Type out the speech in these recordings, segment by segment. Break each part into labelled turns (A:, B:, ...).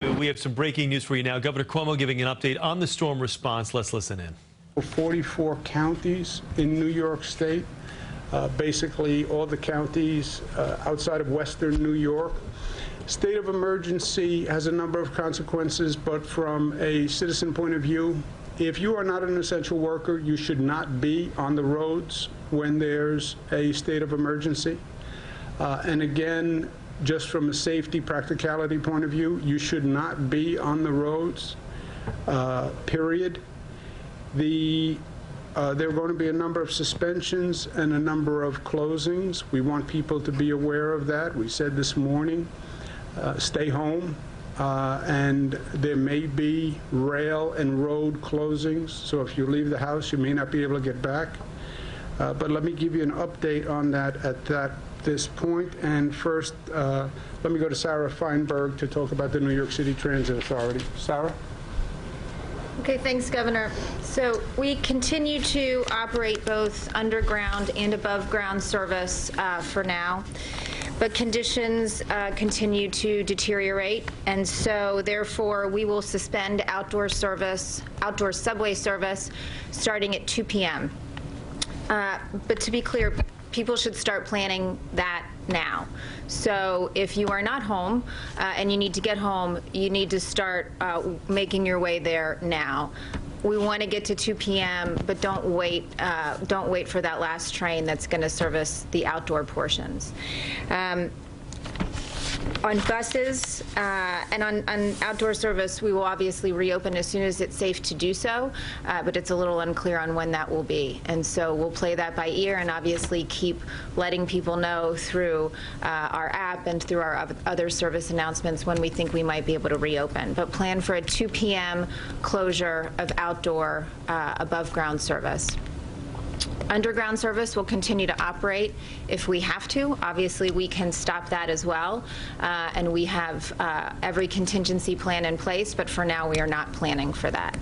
A: We have some breaking news for you now. Governor Cuomo giving an update on the storm response. Let's listen in.
B: 44 counties in New York State, basically all the counties outside of western New York. State of emergency has a number of consequences, but from a citizen point of view, if you are not an essential worker, you should not be on the roads when there's a state of emergency. And again, just from a safety practicality point of view, you should not be on the roads, period. There are going to be a number of suspensions and a number of closings. We want people to be aware of that. We said this morning, stay home, and there may be rail and road closings. So if you leave the house, you may not be able to get back. But let me give you an update on that at this point. And first, let me go to Sarah Feinberg to talk about the New York City Transit Authority. Sarah?
C: Okay, thanks, Governor. So we continue to operate both underground and above ground service for now, but conditions continue to deteriorate, and so therefore we will suspend outdoor subway service starting at 2 p.m. But to be clear, people should start planning that now. So if you are not home and you need to get home, you need to start making your way there now. We want to get to 2 p.m., but don't wait for that last train that's going to service the outdoor portions. On buses and on outdoor service, we will obviously reopen as soon as it's safe to do so, but it's a little unclear on when that will be. And so we'll play that by ear and obviously keep letting people know through our app and through our other service announcements when we think we might be able to reopen. But plan for a 2 p.m. closure of outdoor above ground service. Underground service will continue to operate if we have to. Obviously, we can stop that as well, and we have every contingency plan in place, but for now we are not planning for that.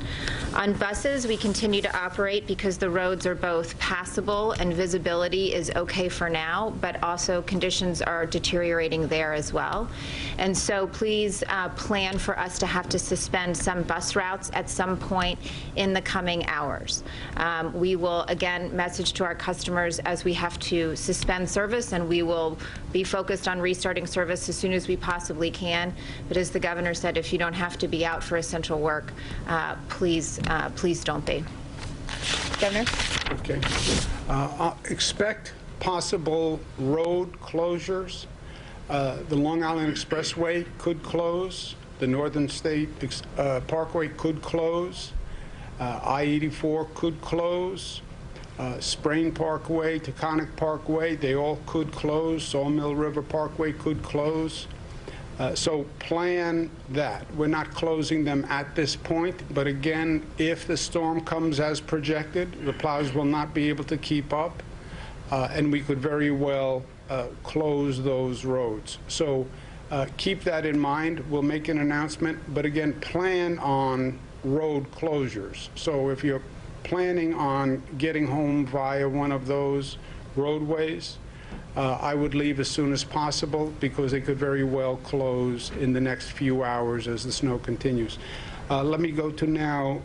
C: On buses, we continue to operate because the roads are both passable and visibility is okay for now, but also conditions are deteriorating there as well. And so please plan for us to have to suspend some bus routes at some point in the coming hours. We will, again, message to our customers as we have to suspend service, and we will be focused on restarting service as soon as we possibly can. But as the governor said, if you don't have to be out for essential work, please don't be. Governor?
B: Okay. Expect possible road closures. The Long Island Expressway could close. The Northern State Parkway could close. I-84 could close. Sprain Parkway, Taconic Parkway, they all could close. Sawmill River Parkway could close. So plan that. We're not closing them at this point, but again, if the storm comes as projected, the plows will not be able to keep up, and we could very well close those roads. So keep that in mind. We'll make an announcement, but again, plan on road closures. So if you're planning on getting home via one of those roadways, I would leave as soon as possible because they could very well close in the next few hours as the snow continues. Let me go to now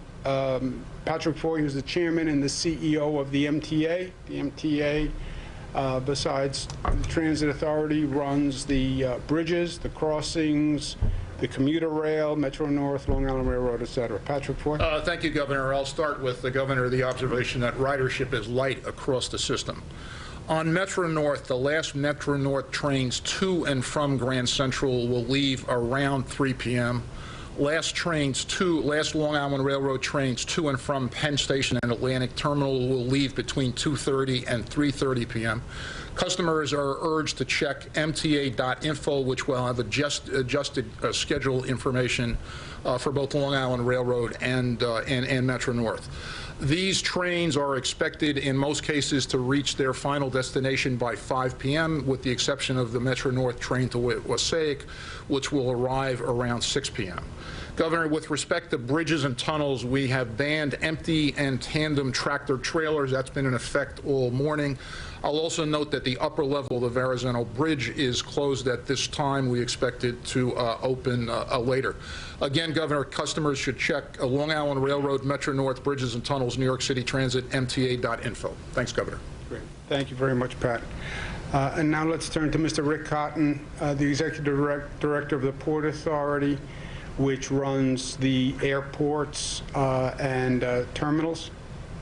B: Patrick Foy, who's the chairman and the CEO of the MTA. The MTA, besides the Transit Authority, runs the bridges, the crossings, the commuter rail, Metro North, Long Island Railroad, et cetera. Patrick Foy.
D: Thank you, Governor. I'll start with the Governor, the observation that ridership is light across the system. On Metro North, the last Metro North trains to and from Grand Central will leave around 3 p.m. Last Long Island Railroad trains to and from Penn Station and Atlantic Terminal will leave between 2:30 and 3:30 p.m. Customers are urged to check mta.info, which will have adjusted schedule information for both Long Island Railroad and Metro North. These trains are expected in most cases to reach their final destination by 5 p.m. with the exception of the Metro North train to Wassaic, which will arrive around 6 p.m. Governor, with respect to bridges and tunnels, we have banned empty and tandem tractor trailers. That's been in effect all morning. I'll also note that that the upper level of the Verrazano Bridge is closed at this time. We expect it to open later. Again, Governor, customers should check Long Island Railroad, Metro North, Bridges and Tunnels, New York City Transit, MTA.info. Thanks, Governor.
B: Great. Thank you very much, Pat. And now let's turn to Mr. Rick Cotton, the Executive Director of the Port Authority, which runs the airports and terminals.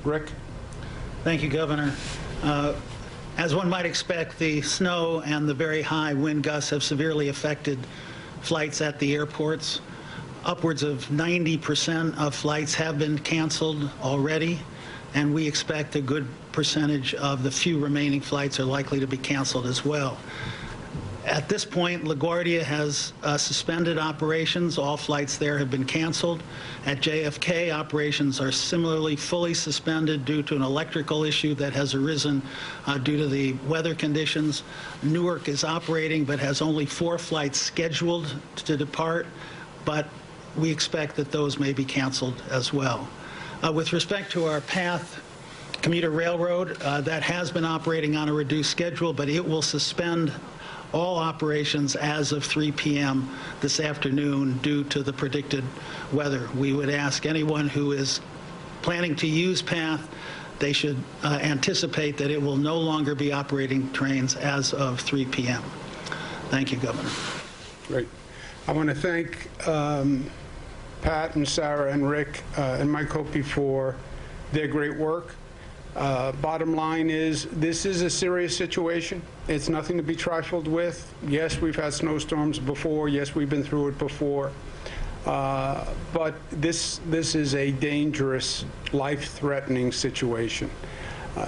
B: Rick?
E: Thank you, Governor. As one might expect, the snow and the very high wind gusts have severely affected flights at the airports. Upwards of 90% of flights have been canceled already, and we expect a good percentage of the few remaining flights are likely to be canceled as well. At this point, LaGuardia has suspended operations. All flights there have been canceled. At JFK, operations are similarly fully suspended due to an electrical issue that has arisen due to the weather conditions. Newark is operating but has only 4 flights scheduled to depart, but we expect that those may be canceled as well. With respect to our PATH commuter railroad, that has been operating on a reduced schedule, but it will suspend all operations as of 3 p.m. this afternoon due to the predicted weather. We would ask anyone who is planning to use PATH, they should anticipate that it will no longer be operating trains as of 3 p.m. Thank you, Governor.
B: Great. I want to thank Pat and Sarah and Rick and Mike Hopi for their great work. Bottom line is, this is a serious situation. It's nothing to be trifled with. Yes, we've had snowstorms before. Yes, we've been through it before. But this is a dangerous, life-threatening situation.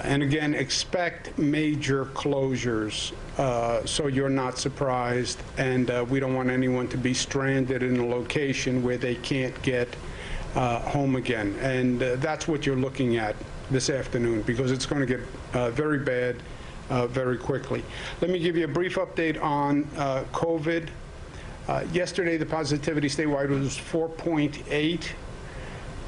B: And again, expect major closures so you're not surprised. And we don't want anyone to be stranded in a location where they can't get home again. And that's what you're looking at this afternoon, because it's going to get very bad very quickly. Let me give you a brief update on COVID. Yesterday, the positivity statewide was 4.8.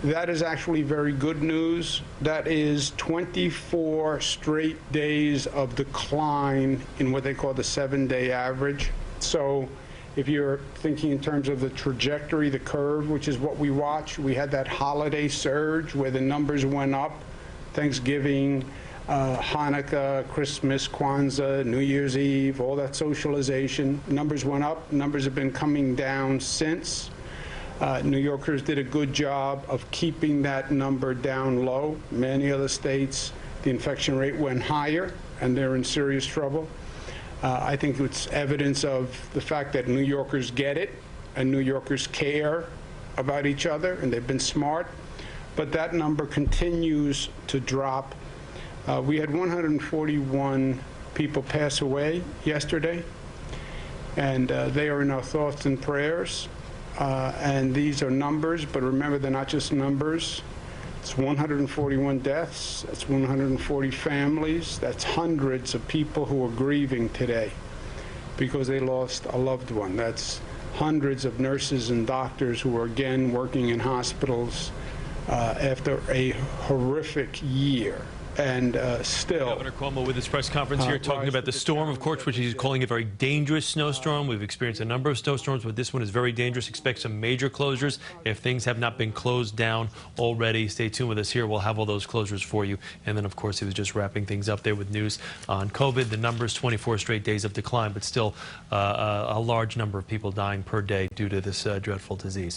B: That is actually very good news. That is 24 straight days of decline in what they call the 7-day average. So if you're thinking in terms of the trajectory, the curve, which is what we watch, we had that holiday surge where the numbers went up. Thanksgiving, Hanukkah, Christmas, Kwanzaa, New Year's Eve, all that socialization. Numbers went up. Numbers have been coming down since. New Yorkers did a good job of keeping that number down low. Many other states, the infection rate went higher, and they're in serious trouble. I think it's evidence of the fact that New Yorkers get it, and New Yorkers care about each other, and they've been smart. But that number continues to drop. We had 141 people pass away yesterday, and they are in our thoughts and prayers. And these are numbers, but remember, they're not just numbers. It's 141 deaths. That's 140 families. That's hundreds of people who are grieving today because they lost a loved one. That's hundreds of nurses and doctors who are again working in hospitals after a horrific year. And still,
A: Governor Cuomo with his press conference here talking about the storm, of course, which he's calling a very dangerous snowstorm. We've experienced a number of snowstorms, but this one is very dangerous. Expect some major closures if things have not been closed down already. Stay tuned with us here. We'll have all those closures for you. And then, of course, he was just wrapping things up there with news on COVID. The numbers, 24 straight days of decline, but still a large number of people dying per day due to this dreadful disease.